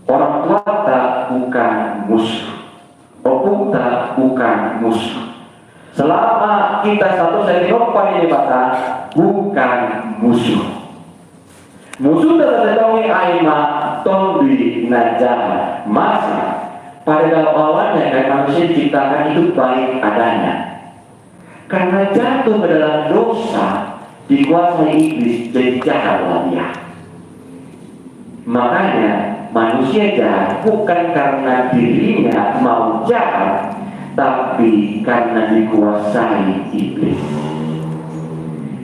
Orang tua tak bukan musuh, opung tak bukan musuh. Selama kita satu sentiropan ini batas, bukan musuh. Musuh terdatangi aima tombi najah masih pada dalam awalnya kan manusia diciptakan itu baik adanya. Karena jatuh ke dalam dosa, dikuasai iblis jadi jahatlah dia. Makanya manusia jahat bukan karena dirinya mau jahat, tapi karena dikuasai iblis.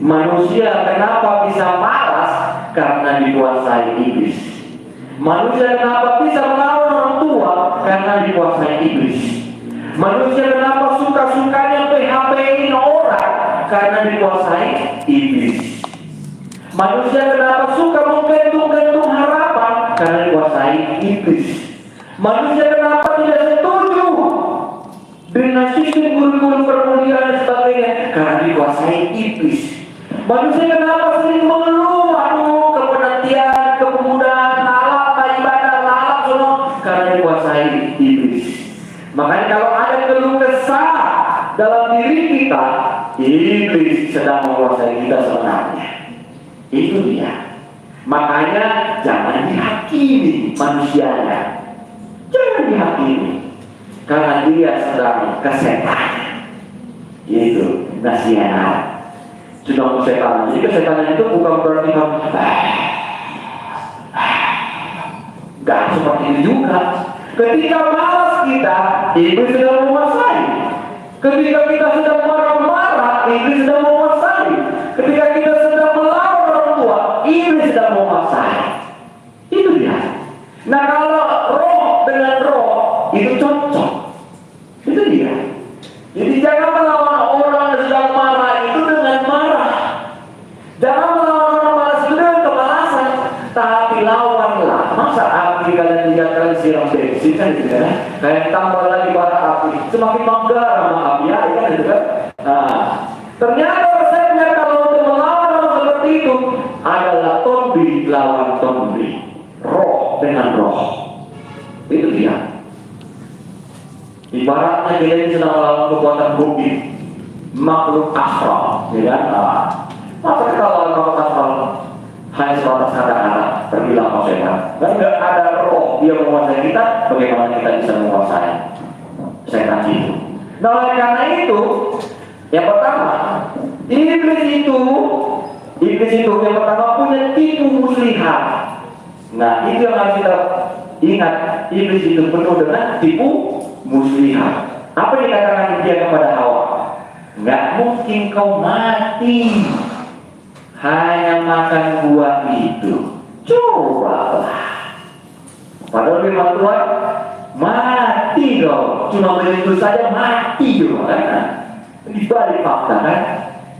Manusia kenapa bisa malas? Karena dikuasai iblis. Manusia kenapa bisa melawan orang tua? Karena dikuasai iblis. Manusia kenapa suka-sukanya PHP-in orang? Karena dikuasai iblis. Manusia kenapa suka menggentung-gentung harapan? Karena dikuasai iblis. Manusia kenapa tidak setuju dengan sistem guru-guru permuliaan dan sebagainya? Karena dikuasai iblis. Manusia kenapa sering mengeluh, aduh, kepenantian, kepemudaan, alat, ibadah, alat, semua? Karena dikuasai iblis. Makanya kalau ada keluh kesah dalam diri kita, iblis sedang menguasai kita sebenarnya. Itu dia. Makanya jangan dihakimi manusianya. Jangan dihakimi. Karena dia sedang kesetan. Itu nasihat. Sudah kesetan. Jadi kesetan itu bukan berarti kamu gak seperti itu juga. Ketika malas kita, iblis sedang menguasai. Ketika kita sedang marah-marah, iblis sedang menguasai. Ketika kita sedang melawan orang tua, iblis sedang menguasai. Itu dia. Nah, kalau roh dengan roh itu cocok. Itu dia. Jadi jangan melawan orang yang sedang marah itu dengan marah. Jangan melawan orang malas itu dengan kemalasan. Tapi lawanlah. Masa api kalian lihat kalian siram bensin kan gitu kan? Kayak tambah lagi bara api, semakin menggar sama api ya kan gitu kan? Nah, ternyata resepnya kalau untuk melawan orang seperti itu adalah tombi lawan tombi, roh dengan roh. Itu dia. Ibaratnya kita ini sedang melawan kekuatan bumi, makhluk astral, ya kan? Masa kalau makhluk astral hanya sebatas kata-kata, pergilah kau setan. Dan tidak ada roh dia menguasai kita, bagaimana kita bisa menguasai setan itu? Nah, oleh karena itu, yang pertama, iblis itu yang pertama punya tipu muslihat. Nah, itu yang harus kita ingat. Iblis itu penuh dengan tipu muslihat. Apa yang dikatakan dia kepada Hawa? Nggak mungkin kau mati hanya makan buah itu. Cobalah. Padahal firman Tuhan mati dong. Cuma begitu saja mati juga kan. Di balik fakta kan.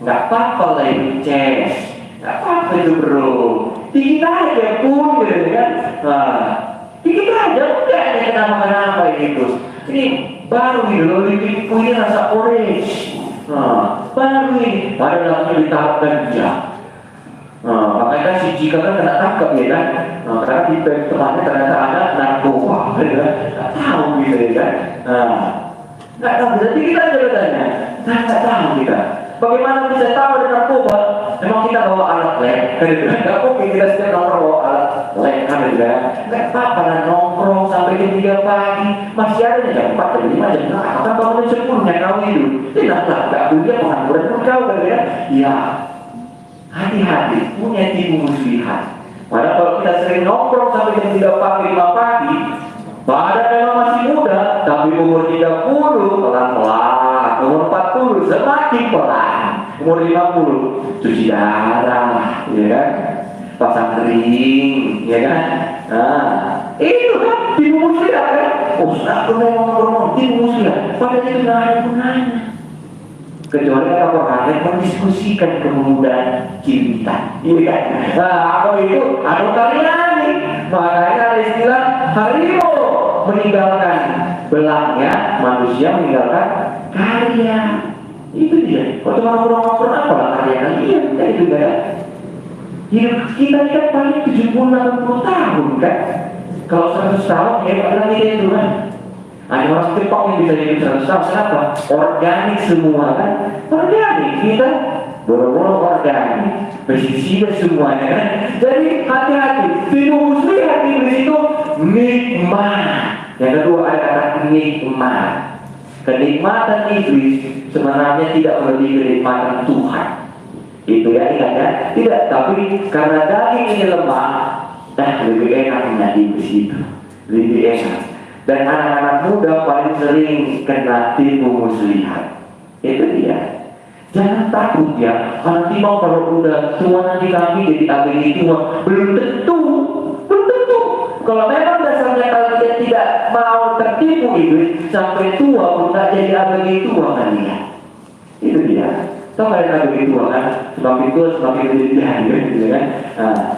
Nggak apa-apa lah itu ces. Nggak apa-apa itu bro. Dikit aja pun gitu kan. Nah, dikit aja udah ada kenapa-kenapa itu. Ini baru ini loh. Ini rasa orange. Nah, baru ini. Padahal langsung di tahap ganja. Nah, makanya si Jika kan kena tangkap ya kan. Nah, karena di temannya ternyata ada narkoba, gitu kan. Nggak tahu gitu ya kan. Nah, nggak tahu. Jadi kita jawabannya, nggak tahu kita. Bagaimana bisa tahu ada narkoba? Memang kita bawa alat lab, kan gitu kan. Nggak mungkin kita setiap nongkrong bawa alat lab, kan gitu kan. Nggak apa-apa lah nongkrong sampai jam 3 pagi. Masih ada jam 4, jam 5, jam 6. Akan bangunin 10 kau hidup. Tidak lah, nggak punya pengangguran pun kau kan ya. Ya. Hati-hati, punya tipu muslihat. Padahal kalau kita sering nongkrong sampai jam 3 pagi, 5 pagi, badan memang masih muda, tapi umur 30 pelan-pelan, umur 40 semakin pelan, umur 50 cuci darah, ya kan? Pasang ring, ya kan? Nah, itu kan tipu muslihat kan? Oh, aku memang ngomong tipu muslihat, padahal itu nggak ada gunanya. Kecuali kalau rakyat mendiskusikan kemudaan kita, ini kan? Nah, apa itu? Anu karyani. Makanya ada istilah harimau meninggalkan belahnya, manusia meninggalkan karya. Itu dia. Waktu orang-orang apa lah karya kalian? Kan itu kan? Hidup kita kan paling 70-80 tahun kan? Kalau 100 tahun hebat lagi dia itu kan. Hanya orang Jepang yang bisa hidup 100 tahun. Kenapa? Organik semua kan. Organik kita boro-boro organik, pestisida semuanya kan. Jadi hati-hati. Tidur muslihat iblis itu nikmat. Yang kedua ada kata nikmat. Kenikmatan iblis sebenarnya tidak melebihi kenikmatan Tuhan. Itu ya, ingat ya. Tidak, tapi karena daging ini lemah, lebih enak punya iblis itu. Lebih enak. Dan anak-anak muda paling sering kena tipu muslihat. Itu dia. Jangan takut ya. Nanti mau kalau udah tua nanti kami jadi ABG tua. Belum tentu. Belum tentu. Kalau memang dasarnya kalian tidak mau tertipu iblis, sampai tua pun tak jadi ABG tua kan ya. Itu dia. Tahu kalian ABG tua kan? Semakin tua semakin berlebihan gitu kan.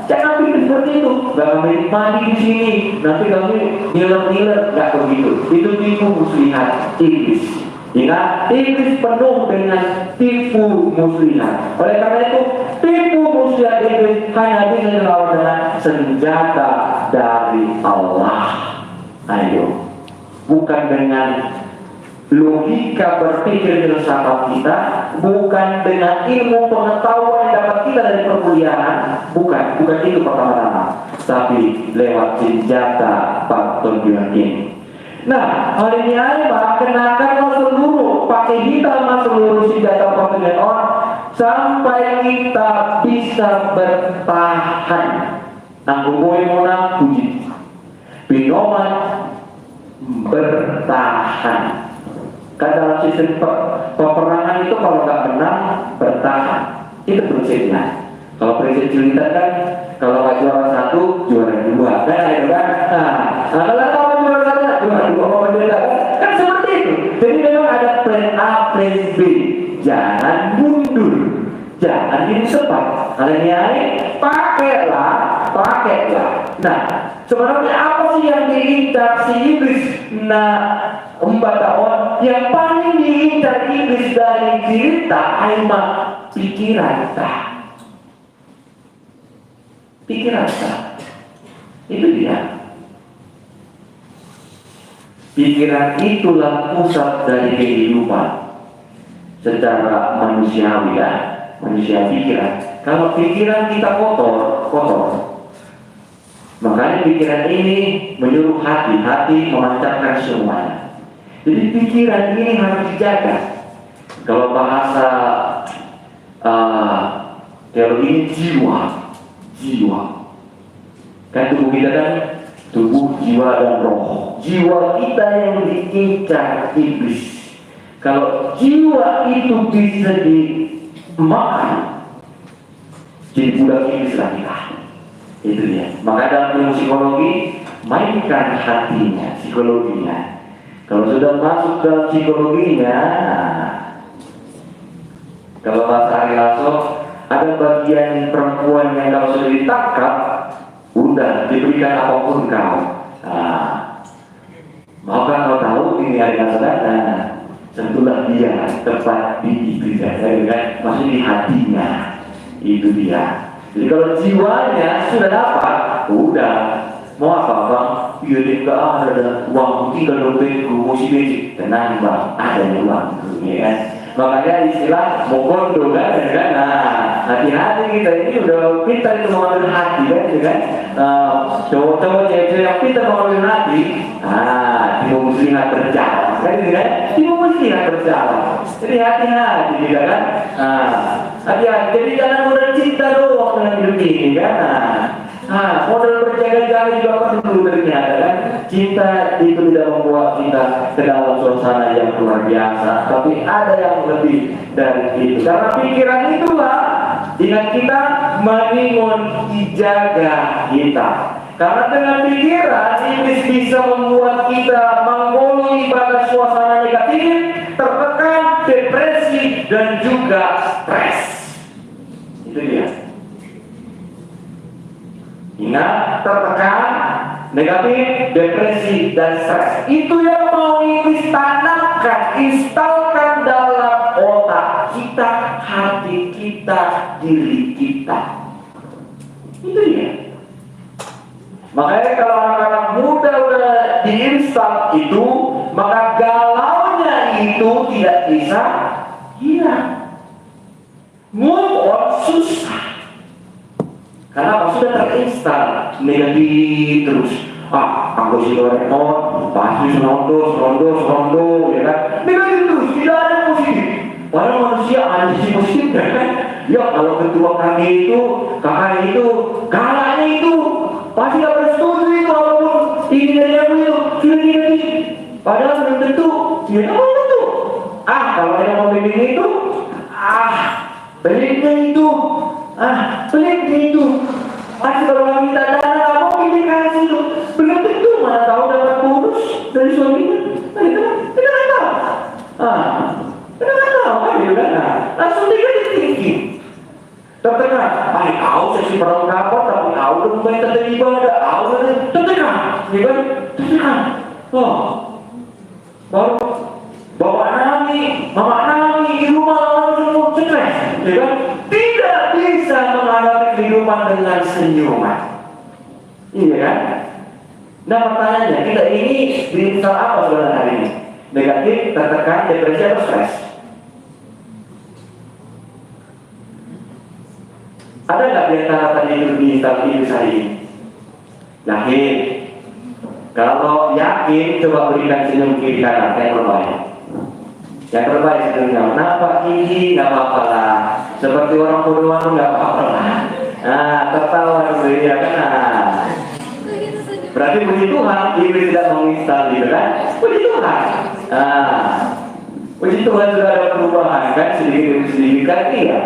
Jangan pikir seperti itu. Gak kami mandi di sini. Nanti kami ngiler-ngiler. Gak begitu. Itu tipu muslihat iblis. Ingat, iblis penuh dengan tipu muslihat. Oleh karena itu, tipu muslihat iblis hanya bisa dilawan dengan senjata dari Allah. Ayo, bukan dengan logika berpikir filsafat kita, bukan dengan ilmu pengetahuan yang dapat kita dari perkuliahan, bukan itu pertama-tama, tapi lewat senjata faktor yakin. Nah, hari ini Pak, kenakanlah seluruh, pakai hitam seluruh senjata perkuliahan orang sampai kita bisa bertahan. Nangguboy mona puji, binoman bertahan. Kan dalam sistem peperangan itu kalau nggak menang bertahan, itu prinsipnya. Kalau prinsip militer kan kalau nggak juara 1 juara 2 kan itu kan. Nah kalau kamu juara 1 juara 2 kan seperti itu. Jadi memang ada plan A, plan B. Jangan mundur, jangan jadi cepat. Pakailah. Nah, sebenarnya apa sih yang diincar si iblis? Nah, Mbak yang paling diincar iblis dari cerita Aiman pikiran itu dia. Pikiran itulah pusat dari kehidupan secara manusiawi ya, manusia pikiran. Kalau pikiran kita kotor. Makanya pikiran ini menyuruh hati memancarkan semuanya. Jadi pikiran ini harus dijaga. Kalau bahasa teologi ini jiwa. Kan tubuh kita kan tubuh, jiwa dan roh. Jiwa kita yang diincar iblis. Kalau jiwa itu bisa dimakan, jadi budak iblis lah kita. Itu dia. Maka dalam ilmu psikologi, mainkan hatinya, psikologinya. Kalau sudah masuk dalam psikologinya, kalau bahasa Ari Lasso, ada bagian perempuan yang kalau sudah ditangkap, udah diberikan apapun kau. Maukah kau tahu ini Ari Lasso sentuhlah dia tepat di iblis, maksudnya di hatinya. Itu dia. Jadi kalau jiwanya sudah dapat, udah mau apa bang? Iya deh, nggak ada uang, tinggal dompetku, musik beci, tenang bang, ada uang, ya kan? Makanya istilah mokondo kan? Nah, hati-hati kita ini udah pintar itu mengambil hati kan? Cowok-cowok cewek yang pintar mengambil hati, timu muslihat berjalan, kan? Timu muslihat berjalan. Jadi hati-hati juga kan? Hati-hati. Jadi jangan modal cinta doang dengan hidup ini kan? Modal berjaga-jaga juga perlu ternyata kan? Cinta itu tidak membuat kita ke dalam suasana yang luar biasa, tapi ada yang lebih dari itu. Karena pikiran itulah dengan kita meningon dijaga kita. Karena dengan pikiran iblis bisa membuat kita menggoli pada suasana negatif, tertekan, depresi dan juga stres. Itu dia. Ingat, tertekan, negatif, depresi dan stres. Itu yang mau iblis tanamkan, instalkan dalam otak kita, hati kita, diri kita. Itu dia. Makanya kalau anak-anak muda udah diinstal itu, maka galaunya itu tidak bisa hilang. Move on susah. Karena sudah terinstal negatif terus. Aku si rekor, pasti serondo, ya kan? Negatif terus, tidak ada positif. Padahal manusia ada sisi positif, kan? Ya kalau ketua kami itu, kakak itu, kakaknya itu, pasti gak pernah setuju itu walaupun ini dari aku itu, gini. Padahal belum tentu, ya belum tentu. Kalau yang mau bimbing itu, peliknya itu, peliknya itu. Pasti kalau kami minta dana, kamu ini kasih itu. Belum tentu, mana tahu dapat bonus dari suaminya. Kita nggak tahu. Kita nggak tahu, langsung tinggi. Tertekan, kau sesi perlengkapan, tapi kau udah mulai ibadah, kau udah tertekan, tertekan. Baru bapak nami, mama nami di rumah langsung stres, ya kan? Tidak bisa menghadapi kehidupan dengan senyuman, iya kan? Nah pertanyaannya, kita ini diinstal apa sebenarnya hari ini? Negatif, tertekan, depresi atau stres? Ada nggak di antara tadi itu diinstal diri saya ini? Yakin? Kalau yakin, coba berikan senyum kiri kanan yang terbaik. Yang terbaik senyumnya. Nampak tinggi, nggak apa-apa lah. Seperti orang bodohan nggak apa-apa lah. Tertawa dulu ya kan? Berarti puji Tuhan, iblis tidak menginstal gitu kan? Puji Tuhan. Puji Tuhan sudah ada perubahan kan? Sedikit demi sedikit kan? Iya.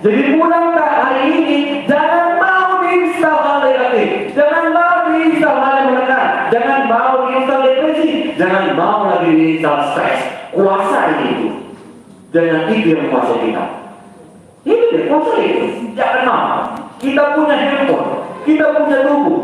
Jadi pulangkah hari ini, jangan mau diinstal hal negatif, jangan mau diinstal hal yang menekan, jangan mau diinstal depresi, jangan mau lagi diinstal stres. Kuasai itu. Jangan itu yang kuasai kita. Itu dia kuasai itu. Jangan mau. Kita punya handphone, kita punya tubuh,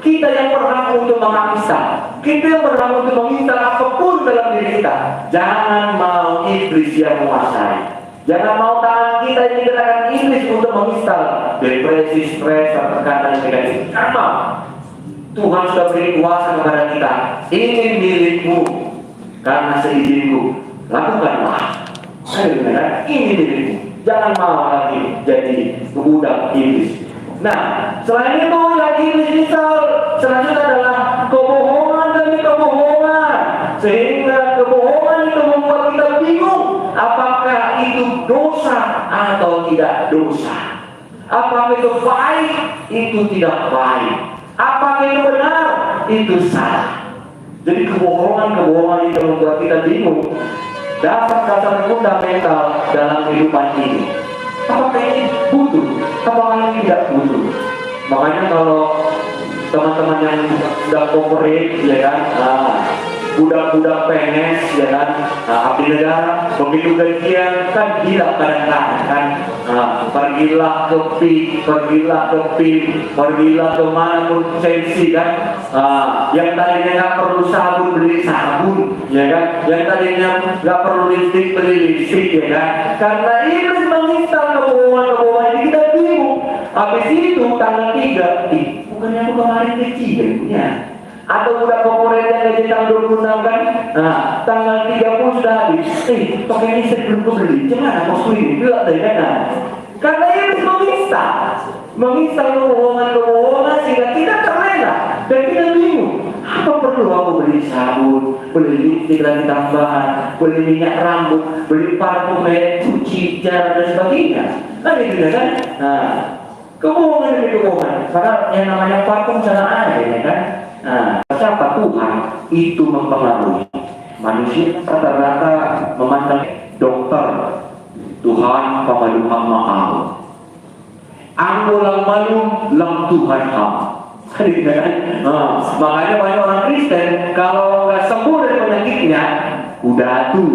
kita yang berhak untuk menginstal, kita yang berhak untuk menginstal apapun dalam diri kita. Jangan mau iblis yang menguasai. Jangan mau tangan kita ini gerakan iblis untuk menginstal depresi, stres, tekanan negatif. Jangan mau. Tuhan sudah beri kuasa kepada kita. Ini milikmu karena seizinku. Lakukanlah. Ini milikmu. Jangan mau lagi jadi budak iblis. Nah, selain itu yang iblis instal selanjutnya adalah kebohongan demi kebohongan, sehingga kebohongan itu membuat kita bingung apakah itu dosa atau tidak dosa, apakah itu baik itu tidak baik, apakah itu benar itu salah. Jadi kebohongan itu membuat kita bingung. Dasar-dasar fundamental dalam kehidupan ini, apakah ini butuh, apakah ini tidak butuh. Makanya kalau teman-teman yang sudah corporate, ya kan, budak-budak PNS, ya kan, abdi negara, begitu gajian kan gila kadang-kadang kan, pergilah ke PIK, pergilah ke mana pun sensi kan, yang tadinya nggak perlu sabun beli sabun, ya kan, yang tadinya nggak perlu listrik beli listrik, ya kan, karena iblis menginstal kebohongan ini kita bingung. Habis itu tanggal 3, bukannya aku kemarin kecil ya. Atau udah korporat yang gaji tanggal 26 kan, tanggal 30 sudah habis. Pakai listrik belum beli, gimana mau ini? Bilang dari mana? Karena ini menginstal kebohongan sehingga kita terlena dan kita bingung. Apa perlu aku beli sabun, beli listrik lagi tambahan, beli minyak rambut, beli parfum, cuci jarak dan sebagainya? Kan gitu kan? Kebohongan demi kebohongan. Karena yang namanya parfum sana ada, ya kan? Siapa Tuhan itu mempengaruhi manusia. Rata-rata memandang dokter Tuhan pemalu mahal, aku lang malu lang Tuhan ham. Makanya banyak orang Kristen kalau nggak sembuh dari penyakitnya udah tuh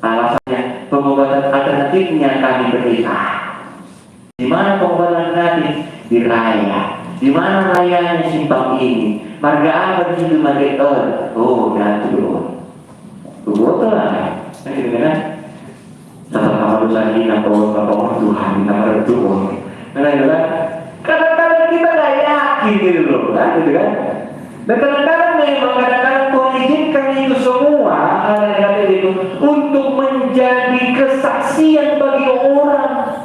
alasannya pengobatan alternatifnya kami berikan. Di mana pengobatan alternatif? Di raya. Di mana rayanya simpang ini? Marga apa di situ marga udah tuh. Betul lah. Kan? Setelah kamu dosa ini, Tuhan kita berdoa. Karena kadang-kadang kita nggak yakin gitu loh, kan, gitu kan. Dan kadang-kadang memang Tuhan izinkan itu semua hal yang itu untuk menjadi kesaksian bagi orang